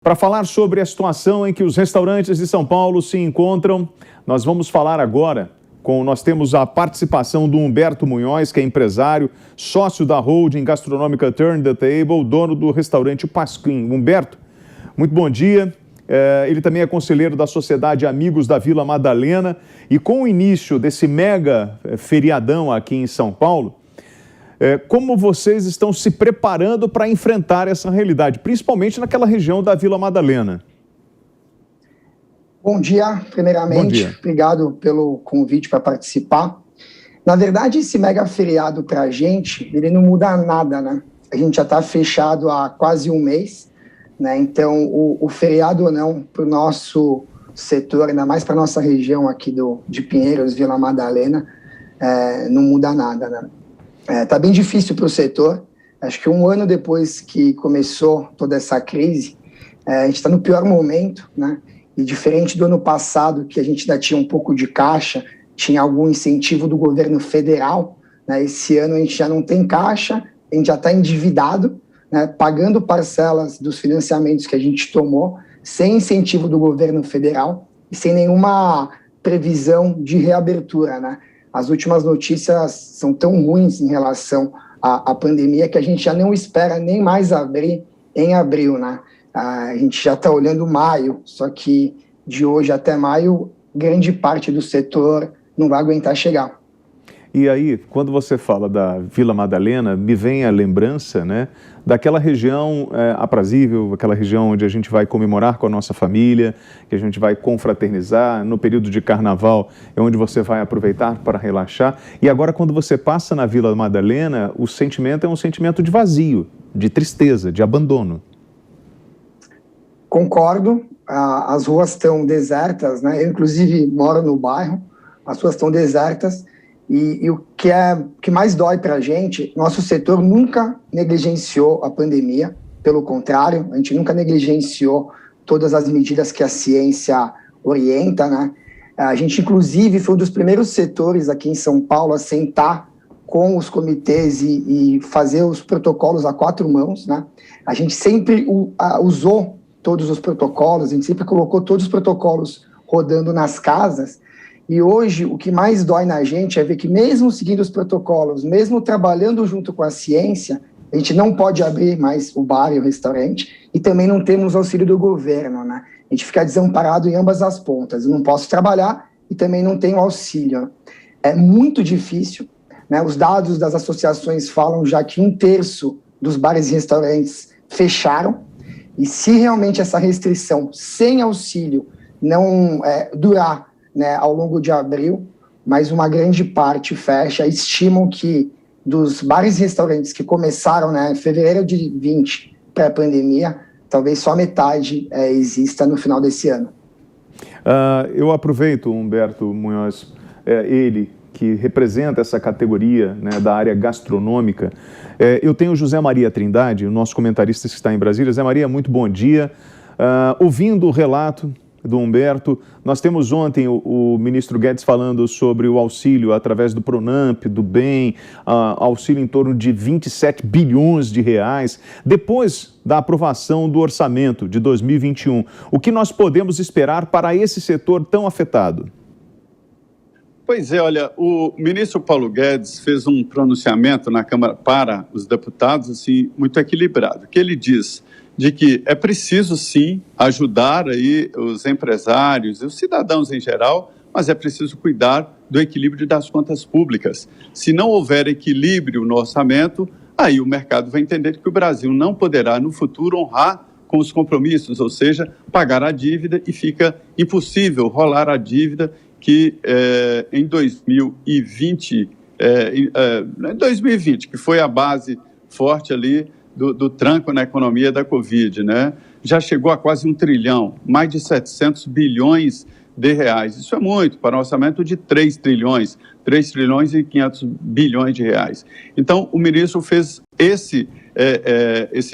Para falar sobre a situação em que os restaurantes de São Paulo se encontram, nós vamos falar agora nós temos a participação do Humberto Munhoz, que é empresário, sócio da holding gastronômica Turn the Table, dono do restaurante Pasquim. Humberto, muito bom dia. Ele também é conselheiro da Sociedade Amigos da Vila Madalena e com o início desse mega feriadão aqui em São Paulo, como vocês estão se preparando para enfrentar essa realidade, principalmente naquela região da Vila Madalena? Bom dia, primeiramente. Bom dia. Obrigado pelo convite para participar. Na verdade, esse mega feriado para a gente, ele não muda nada, né? A gente já está fechado há quase um mês, né? Então, o feriado ou não, para o nosso setor, ainda mais para a nossa região aqui de Pinheiros, Vila Madalena, não muda nada, né? Tá bem difícil para o setor. Acho que um ano depois que começou toda essa crise, a gente está no pior momento, né? E diferente do ano passado, que a gente ainda tinha um pouco de caixa, tinha algum incentivo do governo federal, né? Esse ano a gente já não tem caixa, a gente já está endividado, né? Pagando parcelas dos financiamentos que a gente tomou, sem incentivo do governo federal e sem nenhuma previsão de reabertura, né? As últimas notícias são tão ruins em relação à pandemia que a gente já não espera nem mais abrir em abril, né? A gente já está olhando maio, só que de hoje até maio, grande parte do setor não vai aguentar chegar. E aí, quando você fala da Vila Madalena, me vem a lembrança, né, daquela região aprazível, aquela região onde a gente vai comemorar com a nossa família, que a gente vai confraternizar, no período de carnaval é onde você vai aproveitar para relaxar. E agora, quando você passa na Vila Madalena, o sentimento é um sentimento de vazio, de tristeza, de abandono. Concordo, as ruas estão desertas, né? Eu, inclusive, moro no bairro, as ruas estão desertas e o que mais dói para a gente, nosso setor nunca negligenciou a pandemia, pelo contrário, a gente nunca negligenciou todas as medidas que a ciência orienta, né? A gente, inclusive, foi um dos primeiros setores aqui em São Paulo a sentar com os comitês e fazer os protocolos a quatro mãos, né? A gente sempre usou todos os protocolos, a gente sempre colocou todos os protocolos rodando nas casas, e hoje o que mais dói na gente é ver que mesmo seguindo os protocolos, mesmo trabalhando junto com a ciência, a gente não pode abrir mais o bar e o restaurante, e também não temos auxílio do governo, né? A gente fica desamparado em ambas as pontas, eu não posso trabalhar e também não tenho auxílio. É muito difícil, né? Os dados das associações falam já que 1/3 dos bares e restaurantes fecharam. E se realmente essa restrição sem auxílio não durar, né, ao longo de abril, mas uma grande parte fecha, estimam que dos bares e restaurantes que começaram, né, em fevereiro de 20, pré-pandemia, talvez só metade exista no final desse ano. Eu aproveito, Humberto Munhoz, ele que representa essa categoria, né, da área gastronômica. Eu tenho o José Maria Trindade, o nosso comentarista que está em Brasília. José Maria, muito bom dia. Ouvindo o relato do Humberto, nós temos ontem o ministro Guedes falando sobre o auxílio através do Pronamp, do BEM, auxílio em torno de 27 bilhões de reais. Depois da aprovação do orçamento de 2021, o que nós podemos esperar para esse setor tão afetado? Pois é, olha, o ministro Paulo Guedes fez um pronunciamento na Câmara para os deputados, assim, muito equilibrado, que ele diz de que é preciso, sim, ajudar aí os empresários e os cidadãos em geral, mas é preciso cuidar do equilíbrio das contas públicas. Se não houver equilíbrio no orçamento, aí o mercado vai entender que o Brasil não poderá, no futuro, honrar com os compromissos, ou seja, pagar a dívida, e fica impossível rolar a dívida que em 2020, que foi a base forte ali do tranco na economia da Covid, né? Já chegou a quase 1 trilhão, mais de 700 bilhões de reais. Isso é muito para um orçamento de 3 trilhões e 500 bilhões de reais. Então, o ministro fez esse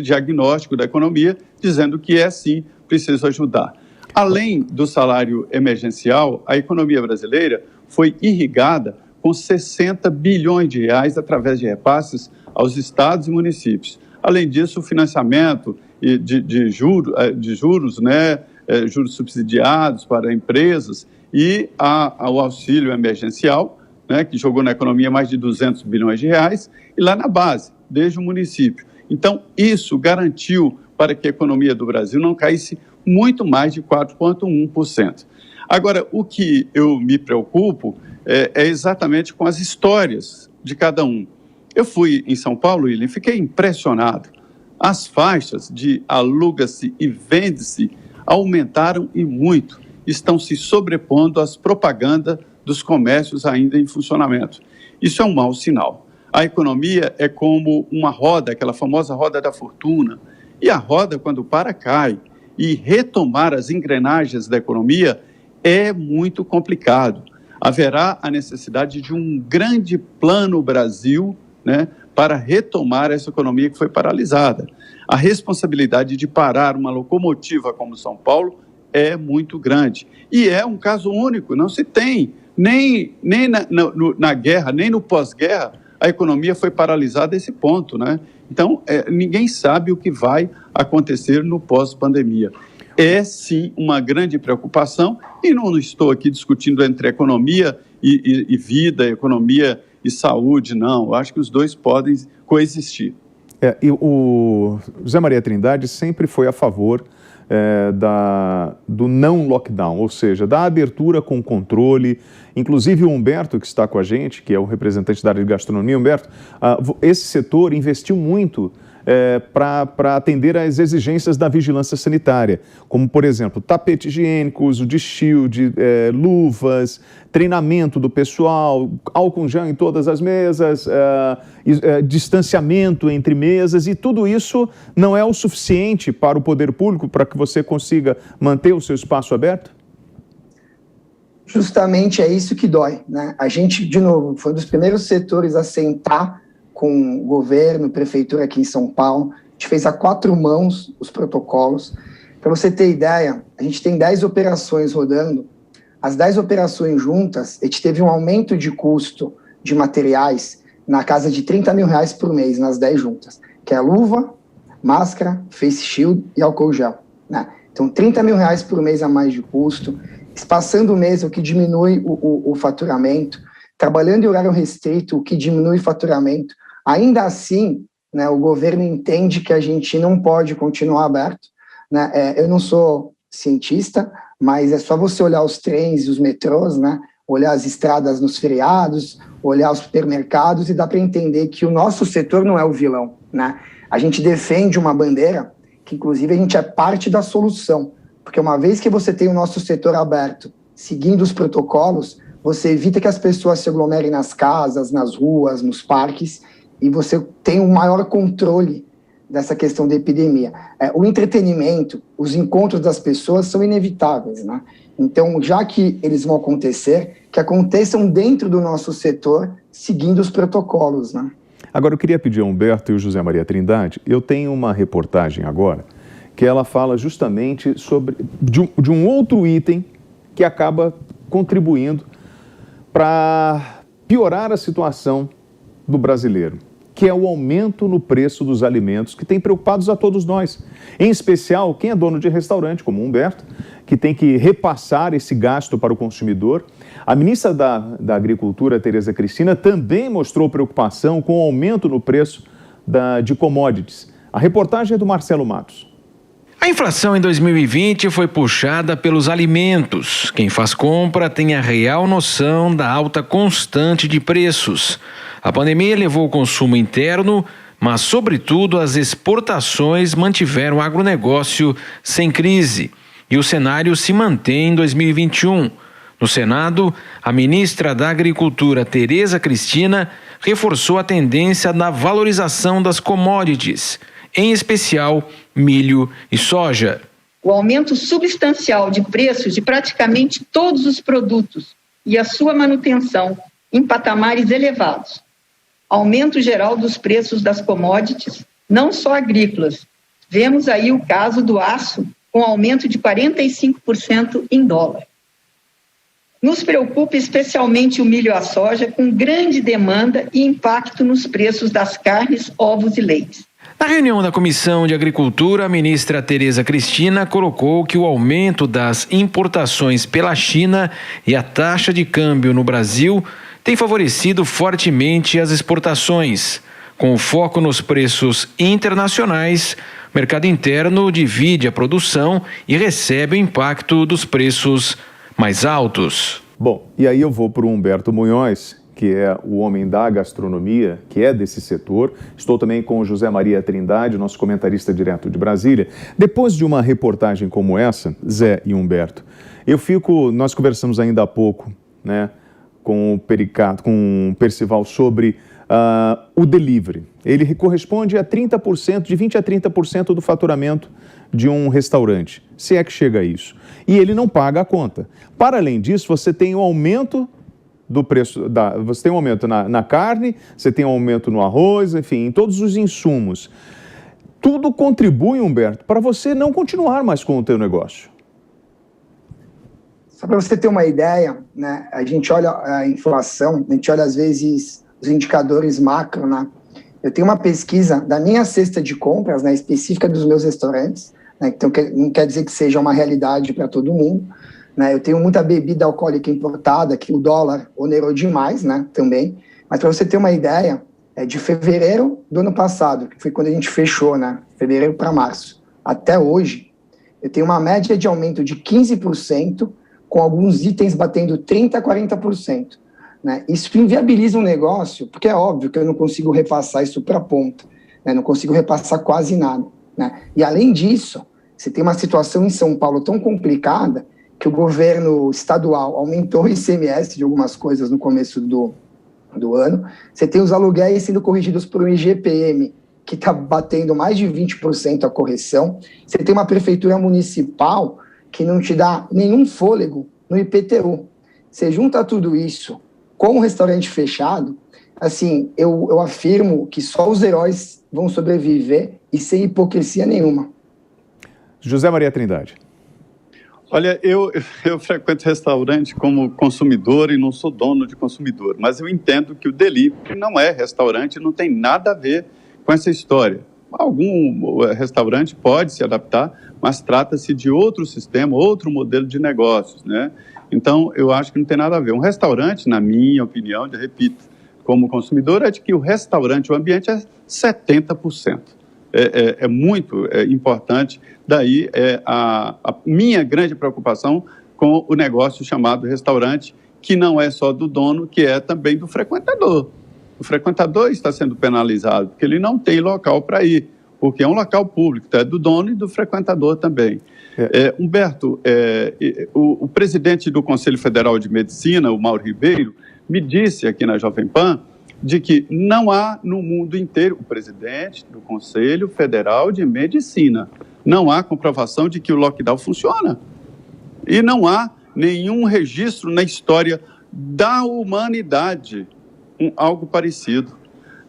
diagnóstico da economia, dizendo que sim, preciso ajudar. Além do salário emergencial, a economia brasileira foi irrigada com 60 bilhões de reais através de repasses aos estados e municípios. Além disso, o financiamento de juros, né, juros subsidiados para empresas, e o auxílio emergencial, né, que jogou na economia mais de 200 bilhões de reais, e lá na base, desde o município. Então, isso garantiu para que a economia do Brasil não caísse muito mais de 4,1%. Agora, o que eu me preocupo é exatamente com as histórias de cada um. Eu fui em São Paulo, e fiquei impressionado. As faixas de aluga-se e vende-se aumentaram e muito. Estão se sobrepondo às propagandas dos comércios ainda em funcionamento. Isso é um mau sinal. A economia é como uma roda, aquela famosa roda da fortuna. E a roda, quando para, cai. E retomar as engrenagens da economia é muito complicado. Haverá a necessidade de um grande plano Brasil, né, para retomar essa economia que foi paralisada. A responsabilidade de parar uma locomotiva como São Paulo é muito grande. E é um caso único, não se tem. Nem na guerra, nem no pós-guerra, a economia foi paralisada a esse ponto, né? Então, ninguém sabe o que vai acontecer no pós-pandemia. É, sim, uma grande preocupação, e não estou aqui discutindo entre economia e vida, economia e saúde, não. Eu acho que os dois podem coexistir. E o José Maria Trindade sempre foi a favor do não lockdown, ou seja, da abertura com controle. Inclusive o Humberto, que está com a gente, que é o representante da área de gastronomia. Humberto, esse setor investiu muito para atender às exigências da vigilância sanitária, como, por exemplo, tapete higiênico, uso de shield, luvas, treinamento do pessoal, álcool gel em todas as mesas, distanciamento entre mesas, e tudo isso não é o suficiente para o poder público para que você consiga manter o seu espaço aberto? Justamente é isso que dói, né? A gente, de novo, foi um dos primeiros setores a sentar com o governo, prefeitura aqui em São Paulo. A gente fez a 4 mãos os protocolos. Para você ter ideia, a gente tem 10 operações rodando. As 10 operações juntas, a gente teve um aumento de custo de materiais na casa de R$30 mil por mês, nas 10 juntas, que é luva, máscara, face shield e álcool gel, né? Então, R$30 mil por mês a mais de custo, espaçando o mês, o que diminui o faturamento, trabalhando em horário restrito, o que diminui o faturamento. Ainda assim, né, o governo entende que a gente não pode continuar aberto, né? Eu não sou cientista, mas é só você olhar os trens e os metrôs, né? Olhar as estradas nos feriados, olhar os supermercados, e dá para entender que o nosso setor não é o vilão, né? A gente defende uma bandeira que, inclusive, a gente é parte da solução, porque uma vez que você tem o nosso setor aberto, seguindo os protocolos, você evita que as pessoas se aglomerem nas casas, nas ruas, nos parques, e você tem um maior controle dessa questão da epidemia. O entretenimento, os encontros das pessoas são inevitáveis, né? Então, já que eles vão acontecer, que aconteçam dentro do nosso setor, seguindo os protocolos, né? Agora, eu queria pedir ao Humberto e o José Maria Trindade, eu tenho uma reportagem agora, que ela fala justamente de um outro item que acaba contribuindo para piorar a situação do brasileiro, que é o aumento no preço dos alimentos, que tem preocupados a todos nós. Em especial, quem é dono de restaurante, como o Humberto, que tem que repassar esse gasto para o consumidor. A ministra da Agricultura, Tereza Cristina, também mostrou preocupação com o aumento no preço de commodities. A reportagem é do Marcelo Matos. A inflação em 2020 foi puxada pelos alimentos. Quem faz compra tem a real noção da alta constante de preços. A pandemia levou o consumo interno, mas, sobretudo, as exportações mantiveram o agronegócio sem crise. E o cenário se mantém em 2021. No Senado, a ministra da Agricultura, Tereza Cristina, reforçou a tendência da valorização das commodities, em especial milho e soja. O aumento substancial de preços de praticamente todos os produtos e a sua manutenção em patamares elevados. Aumento geral dos preços das commodities, não só agrícolas. Vemos aí o caso do aço, com aumento de 45% em dólar. Nos preocupa especialmente o milho e a soja, com grande demanda e impacto nos preços das carnes, ovos e leites. Na reunião da Comissão de Agricultura, a ministra Tereza Cristina colocou que o aumento das importações pela China e a taxa de câmbio no Brasil tem favorecido fortemente as exportações. Com o foco nos preços internacionais, o mercado interno divide a produção e recebe o impacto dos preços mais altos. Bom, e aí eu vou para o Humberto Munhoz, que é o homem da gastronomia, que é desse setor. Estou também com o José Maria Trindade, nosso comentarista direto de Brasília. Depois de uma reportagem como essa, Zé e Humberto, nós conversamos ainda há pouco, né, com o Percival sobre o delivery. Ele corresponde a 30%, de 20% a 30% do faturamento de um restaurante, se é que chega a isso. E ele não paga a conta. Para além disso, você tem um aumento do preço, você tem um aumento na carne, você tem um aumento no arroz, enfim, em todos os insumos. Tudo contribui, Humberto, para você não continuar mais com o teu negócio. Só para você ter uma ideia, né, a gente olha a inflação, a gente olha às vezes os indicadores macro, né? Eu tenho uma pesquisa da minha cesta de compras, né, específica dos meus restaurantes, né, então não quer dizer que seja uma realidade para todo mundo, né? Eu tenho muita bebida alcoólica importada, que o dólar onerou demais, né, também. Mas para você ter uma ideia, de fevereiro do ano passado, que foi quando a gente fechou, né, fevereiro para março, até hoje, eu tenho uma média de aumento de 15%, com alguns itens batendo 30% a 40%. Né? Isso inviabiliza um negócio, porque é óbvio que eu não consigo repassar isso para a ponta, né? Não consigo repassar quase nada. Né? E além disso, você tem uma situação em São Paulo tão complicada que o governo estadual aumentou o ICMS de algumas coisas no começo do ano. Você tem os aluguéis sendo corrigidos por um IGPM, que está batendo mais de 20% a correção. Você tem uma prefeitura municipal que não te dá nenhum fôlego no IPTU. Você junta tudo isso com o restaurante fechado, assim, eu afirmo que só os heróis vão sobreviver e sem hipocrisia nenhuma. José Maria Trindade. Olha, eu frequento restaurante como consumidor e não sou dono de consumidor, mas eu entendo que o delivery não é restaurante, não tem nada a ver com essa história. Algum restaurante pode se adaptar, mas trata-se de outro sistema, outro modelo de negócios, né? Então, eu acho que não tem nada a ver. Um restaurante, na minha opinião, eu repito, como consumidor, é de que o restaurante, o ambiente é 70%. É muito importante. Daí a minha grande preocupação com o negócio chamado restaurante, que não é só do dono, que é também do frequentador. O frequentador está sendo penalizado, porque ele não tem local para ir, porque é um local público, então é do dono e do frequentador também. Humberto, o presidente do Conselho Federal de Medicina, o Mauro Ribeiro, me disse aqui na Jovem Pan de que não há no mundo inteiro, o presidente do Conselho Federal de Medicina, não há comprovação de que o lockdown funciona. E não há nenhum registro na história da humanidade, algo parecido.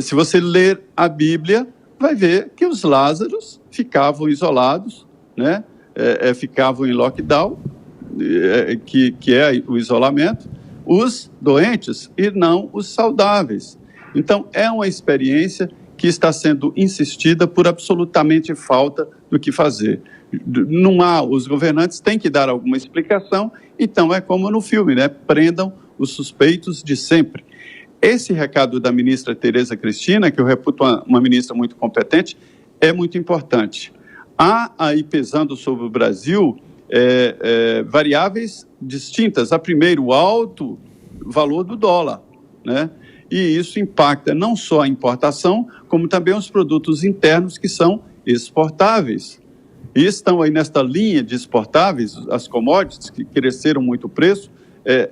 Se você ler a Bíblia, vai ver que os Lázaros ficavam isolados, né? Ficavam em lockdown, que é o isolamento, os doentes e não os saudáveis. Então, é uma experiência que está sendo insistida por absolutamente falta do que fazer. Não há, os governantes têm que dar alguma explicação, então é como no filme, né? Prendam os suspeitos de sempre. Esse recado da ministra Tereza Cristina, que eu reputo uma ministra muito competente, é muito importante. Há aí pesando sobre o Brasil variáveis distintas. A primeiro, o alto valor do dólar, né? E isso impacta não só a importação, como também os produtos internos que são exportáveis. E estão aí nesta linha de exportáveis, as commodities que cresceram muito o preço,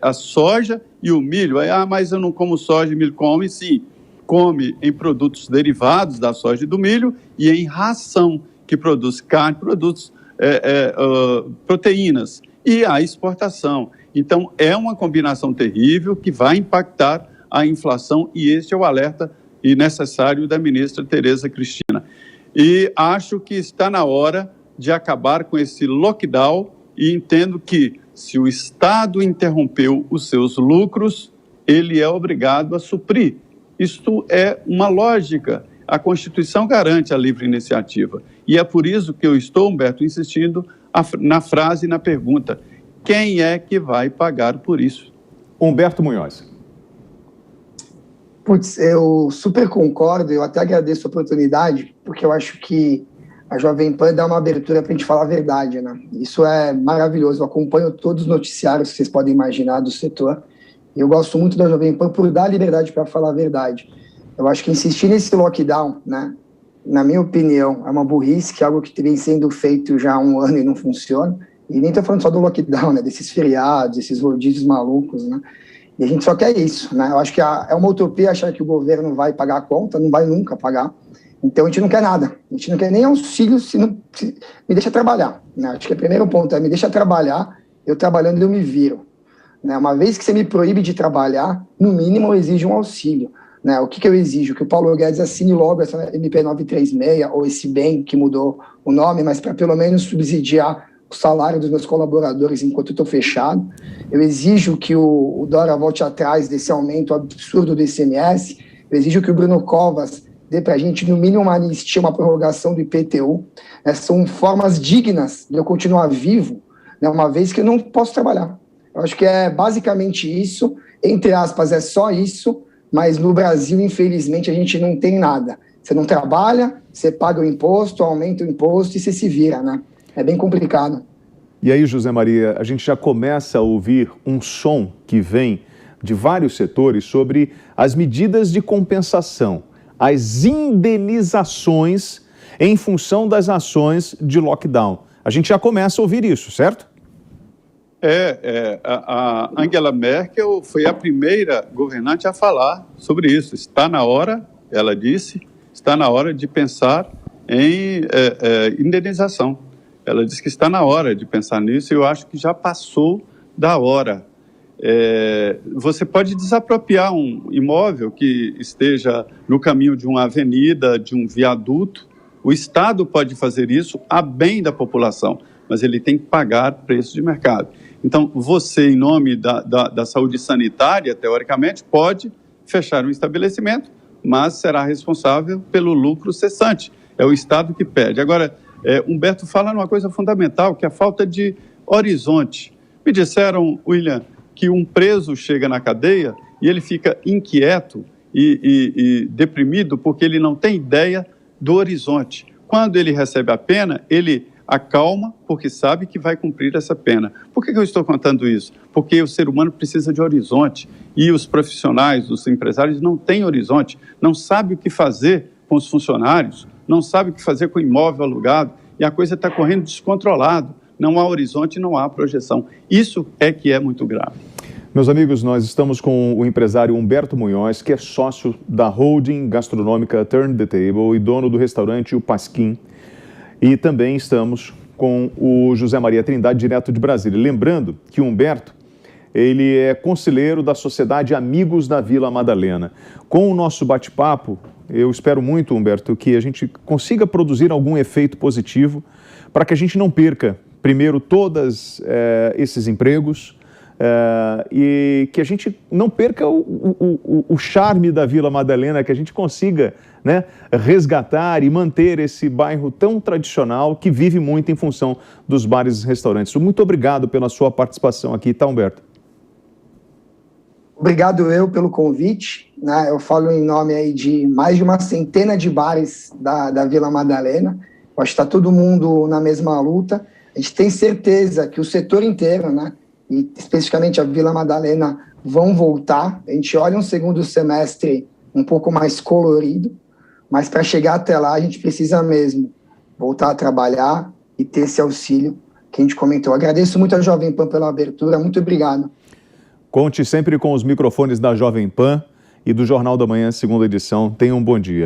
a soja e o milho. Mas eu não como soja e milho. Come sim, come em produtos derivados da soja e do milho e em ração, que produz carne, produz proteínas, e a exportação. Então, é uma combinação terrível que vai impactar a inflação, e este é o alerta e necessário da ministra Tereza Cristina. E acho que está na hora de acabar com esse lockdown, e entendo que, se o Estado interrompeu os seus lucros, ele é obrigado a suprir. Isto é uma lógica. a Constituição garante a livre iniciativa. E é por isso que eu estou, Humberto, insistindo na frase e na pergunta: quem é que vai pagar por isso? Humberto Munhoz. Putz, eu super concordo, eu até agradeço a oportunidade, porque eu acho que a Jovem Pan dá uma abertura para a gente falar a verdade, né? Isso é maravilhoso, eu acompanho todos os noticiários que vocês podem imaginar do setor, e eu gosto muito da Jovem Pan por dar liberdade para falar a verdade. Eu acho que insistir nesse lockdown, né, na minha opinião, é uma burrice, que é algo que vem sendo feito já há um ano e não funciona, e nem estou falando só do lockdown, né, desses feriados, esses rodízios malucos, né? E a gente só quer isso, né? Eu acho que é uma utopia achar que o governo vai pagar a conta, não vai nunca pagar. Então a gente não quer nada, a gente não quer nem auxílio se me deixa trabalhar, né? Acho que o primeiro ponto é me deixa trabalhar, eu trabalhando eu me viro, né? Uma vez que você me proíbe de trabalhar, no mínimo eu exijo um auxílio, né? O que eu exijo? Que o Paulo Guedes assine logo essa MP 936 ou esse bem que mudou o nome, mas para pelo menos subsidiar o salário dos meus colaboradores enquanto eu estou fechado. Eu exijo que o Dória volte atrás desse aumento absurdo do ICMS. Eu exijo que o Bruno Covas dê para a gente, no mínimo, uma anistia, uma prorrogação do IPTU. São formas dignas de eu continuar vivo, né, uma vez que eu não posso trabalhar. Eu acho que é basicamente isso, entre aspas, é só isso, mas no Brasil, infelizmente, a gente não tem nada. Você não trabalha, você paga o imposto, aumenta o imposto e você se vira, né? É bem complicado. E aí, José Maria, a gente já começa a ouvir um som que vem de vários setores sobre as medidas de compensação, as indenizações em função das ações de lockdown. A gente já começa a ouvir isso, certo? A Angela Merkel foi a primeira governante a falar sobre isso. Está na hora, ela disse, está na hora de pensar em indenização. Ela disse que está na hora de pensar nisso e eu acho que já passou da hora. Você pode desapropriar um imóvel que esteja no caminho de uma avenida, de um viaduto. O Estado pode fazer isso a bem da população, mas ele tem que pagar preço de mercado. Então, você, em nome da saúde sanitária, teoricamente, pode fechar um estabelecimento, mas será responsável pelo lucro cessante. É o Estado que pede. Agora, Humberto fala numa coisa fundamental, que é a falta de horizonte. Me disseram, William, que um preso chega na cadeia e ele fica inquieto e deprimido porque ele não tem ideia do horizonte. Quando ele recebe a pena, ele acalma porque sabe que vai cumprir essa pena. Por que eu estou contando isso? Porque o ser humano precisa de horizonte e os profissionais, os empresários não têm horizonte, não sabem o que fazer com os funcionários, não sabe o que fazer com o imóvel alugado e a coisa está correndo descontrolado. Não há horizonte, não há projeção. Isso é que é muito grave. Meus amigos, nós estamos com o empresário Humberto Munhoz, que é sócio da holding gastronômica Turn the Table e dono do restaurante O Pasquim. E também estamos com o José Maria Trindade, direto de Brasília. Lembrando que o Humberto, ele é conselheiro da Sociedade Amigos da Vila Madalena. Com o nosso bate-papo, eu espero muito, Humberto, que a gente consiga produzir algum efeito positivo para que a gente não perca, primeiro, todos esses empregos e que a gente não perca o charme da Vila Madalena, que a gente consiga, né, resgatar e manter esse bairro tão tradicional que vive muito em função dos bares e restaurantes. Muito obrigado pela sua participação aqui, tá, Humberto? Obrigado eu pelo convite, né? Eu falo em nome aí de mais de uma centena de bares da Vila Madalena. Eu acho que está todo mundo na mesma luta. A gente tem certeza que o setor inteiro, né, e especificamente a Vila Madalena, vão voltar. A gente olha um segundo semestre um pouco mais colorido, mas para chegar até lá a gente precisa mesmo voltar a trabalhar e ter esse auxílio que a gente comentou. Agradeço muito a Jovem Pan pela abertura, muito obrigado. Conte sempre com os microfones da Jovem Pan e do Jornal da Manhã, segunda edição. Tenha um bom dia.